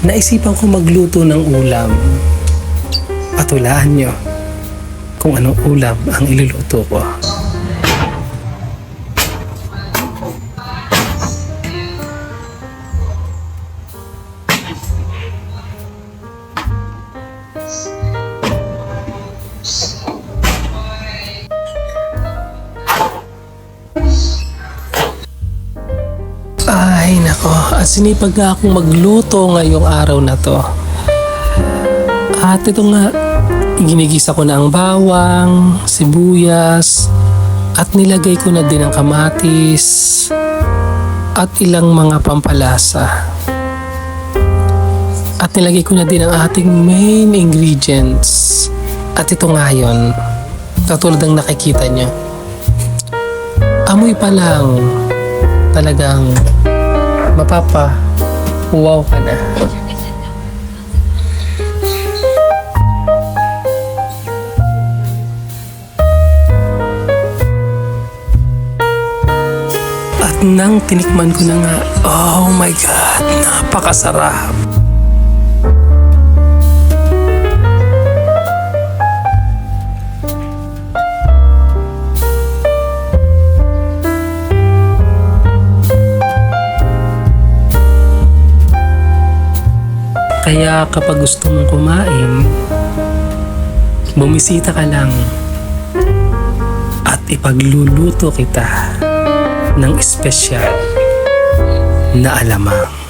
naisipan ko magluto ng ulam. Patulaan nyo kung anong ulam ang iluluto ko. Ay nako, at sinipag nga akong magluto ngayong araw na to. At ito nga, ginigisa ko na ang bawang, sibuyas, at nilagay ko na din ang kamatis at ilang mga pampalasa. At nilagay ko na din ang ating main ingredients. At ito nga yun, katulad ng nakikita nyo. Amoy pa lang, talagang wow ka na. At nang tinikman ko na nga, oh my God, napakasarap. Kaya kapag gusto mong kumain, bumisita ka lang at ipagluluto kita ng espesyal na alamang.